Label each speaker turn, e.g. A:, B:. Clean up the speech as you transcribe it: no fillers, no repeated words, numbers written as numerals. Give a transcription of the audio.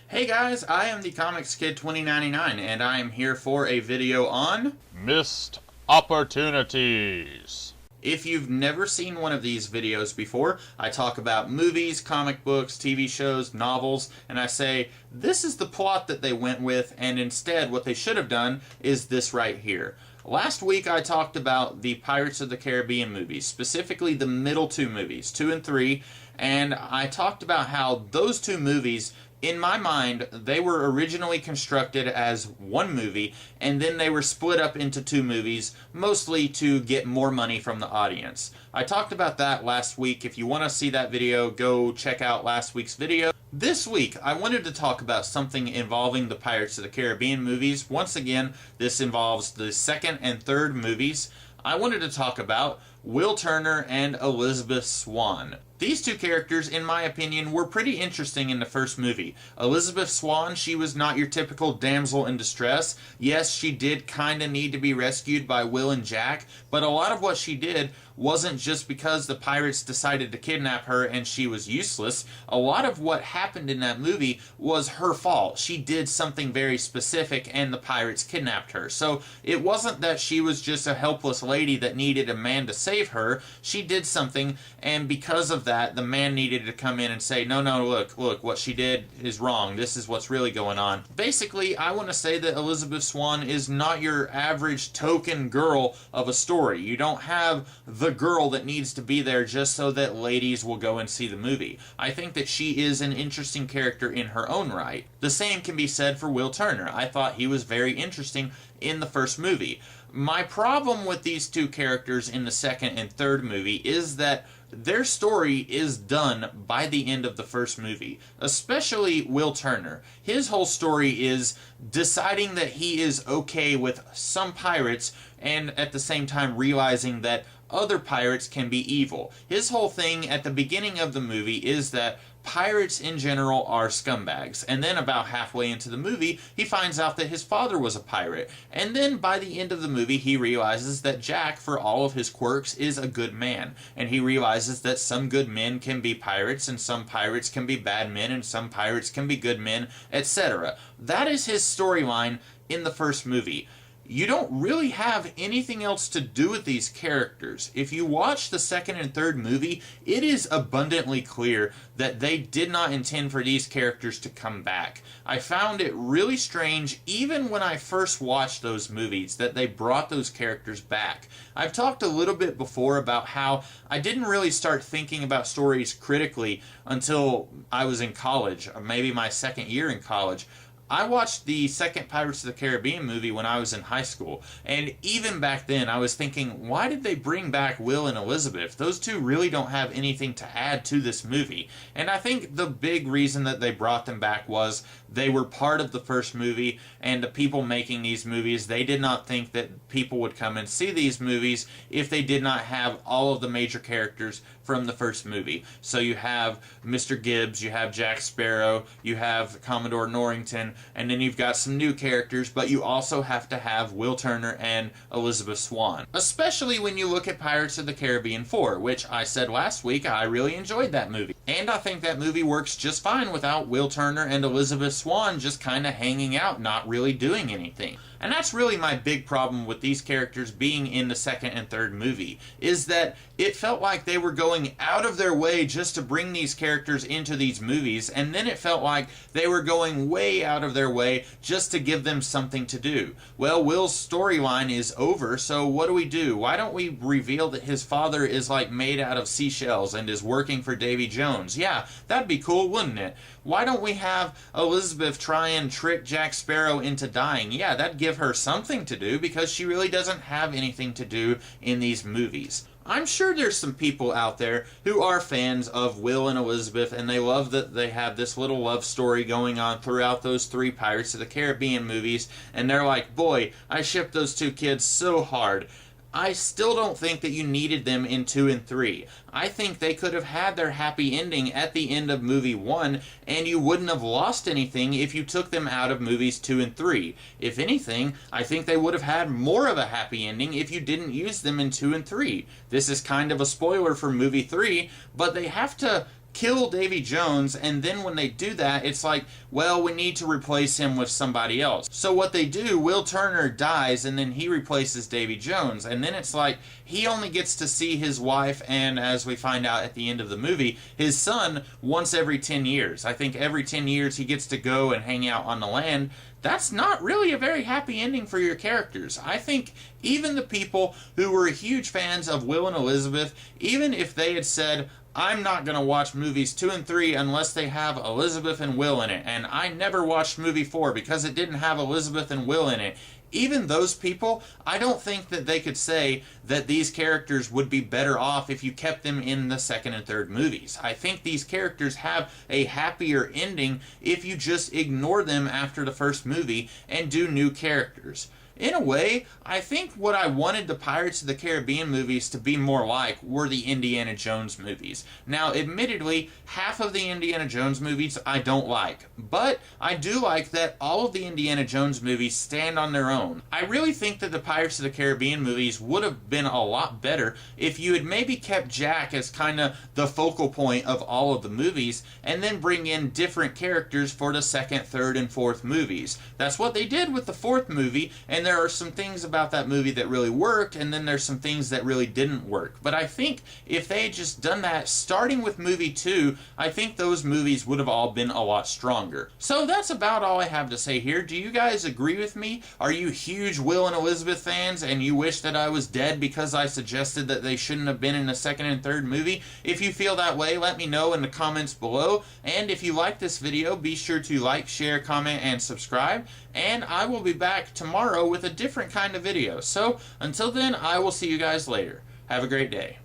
A: Hey guys, I am the Comics Kid 2099 and I am here for a video on
B: Missed opportunities.
A: If you've never seen one of these videos before, I talk about movies, comic books, TV shows, novels, and I say, this is the plot that they went with, and instead what they should have done is this right here. Last week I talked about the Pirates of the Caribbean movies, specifically the middle two movies, 2 and 3, and I talked about how those two movies, in my mind, they were originally constructed as one movie, and then they were split up into two movies, mostly to get more money from the audience. I talked about that last week. If you want to see that video, go check out last week's video. This week, I wanted to talk about something involving the Pirates of the Caribbean movies. Once again, this involves the second and third movies. I wanted to talk about Will Turner and Elizabeth Swann. These two characters, in my opinion, were pretty interesting in the first movie. Elizabeth Swann, she was not your typical damsel in distress. Yes, she did kind of need to be rescued by Will and Jack, but a lot of what she did wasn't just because the pirates decided to kidnap her and she was useless. A lot of what happened in that movie was her fault. She did something very specific and the pirates kidnapped her. So it wasn't that she was just a helpless lady that needed a man to save her. She did something, and because of that, the man needed to come in and say, no, look, what she did is wrong. This is what's really going on. Basically, I want to say that Elizabeth Swann is not your average token girl of a story. You don't have the girl that needs to be there just so that ladies will go and see the movie. I think that she is an interesting character in her own right. The same can be said for Will Turner. I thought he was very interesting in the first movie. My problem with these two characters in the second and third movie is that their story is done by the end of the first movie, especially Will Turner. His whole story is deciding that he is okay with some pirates and at the same time realizing that other pirates can be evil. His whole thing at the beginning of the movie is that pirates in general are scumbags, and then about halfway into the movie he finds out that his father was a pirate, and then by the end of the movie he realizes that Jack, for all of his quirks, is a good man, and he realizes that some good men can be pirates and some pirates can be bad men and some pirates can be good men, etc. That is his storyline in the first movie. You don't really have anything else to do with these characters. If you watch the second and third movie, it is abundantly clear that they did not intend for these characters to come back. I found it really strange, even when I first watched those movies, that they brought those characters back. I've talked a little bit before about how I didn't really start thinking about stories critically until I was in college, or maybe my second year in college. I watched the second Pirates of the Caribbean movie when I was in high school, and even back then I was thinking, why did they bring back Will and Elizabeth? Those two really don't have anything to add to this movie. And I think the big reason that they brought them back was they were part of the first movie, and the people making these movies, they did not think that people would come and see these movies if they did not have all of the major characters from the first movie. So you have Mr. Gibbs, you have Jack Sparrow, you have Commodore Norrington, and then you've got some new characters, but you also have to have Will Turner and Elizabeth Swann. Especially when you look at Pirates of the Caribbean 4, which I said last week I really enjoyed that movie. And I think that movie works just fine without Will Turner and Elizabeth Swann just kind of hanging out, not really doing anything. And that's really my big problem with these characters being in the second and third movie, is that it felt like they were going out of their way just to bring these characters into these movies, and then it felt like they were going way out of their way just to give them something to do. Well, Will's storyline is over, so what do? Why don't we reveal that his father is like made out of seashells and is working for Davy Jones? Yeah, that'd be cool, wouldn't it? Why don't we have Elizabeth try and trick Jack Sparrow into dying? Yeah, that'd give her something to do, because she really doesn't have anything to do in these movies. I'm sure there's some people out there who are fans of Will and Elizabeth, and they love that they have this little love story going on throughout those three Pirates of the Caribbean movies, and they're like, boy, I ship those two kids so hard. I still don't think that you needed them in 2 and 3. I think they could have had their happy ending at the end of movie 1, and you wouldn't have lost anything if you took them out of movies 2 and 3. If anything, I think they would have had more of a happy ending if you didn't use them in 2 and 3. This is kind of a spoiler for movie 3, but they have to kill Davy Jones, and then when they do that, it's like, well, we need to replace him with somebody else. So what they do, Will Turner dies, and then he replaces Davy Jones, and then it's like, he only gets to see his wife, and as we find out at the end of the movie, his son once every 10 years. I think every 10 years he gets to go and hang out on the land. That's not really a very happy ending for your characters. I think even the people who were huge fans of Will and Elizabeth, even if they had said, I'm not going to watch movies 2 and 3 unless they have Elizabeth and Will in it, and I never watched movie 4 because it didn't have Elizabeth and Will in it. Even those people, I don't think that they could say that these characters would be better off if you kept them in the second and third movies. I think these characters have a happier ending if you just ignore them after the first movie and do new characters. In a way, I think what I wanted the Pirates of the Caribbean movies to be more like were the Indiana Jones movies. Now, admittedly, half of the Indiana Jones movies I don't like, but I do like that all of the Indiana Jones movies stand on their own. I really think that the Pirates of the Caribbean movies would have been a lot better if you had maybe kept Jack as kind of the focal point of all of the movies, and then bring in different characters for the second, third, and fourth movies. That's what they did with the fourth movie, and there are some things about that movie that really worked, and then there's some things that really didn't work. But I think if they had just done that, starting with movie 2, I think those movies would have all been a lot stronger. So that's about all I have to say here. Do you guys agree with me? Are you huge Will and Elizabeth fans, and you wish that I was dead because I suggested that they shouldn't have been in the second and third movie? If you feel that way, let me know in the comments below. And if you like this video, be sure to like, share, comment, and subscribe. And I will be back tomorrow with a different kind of video. So, until then, I will see you guys later. Have a great day.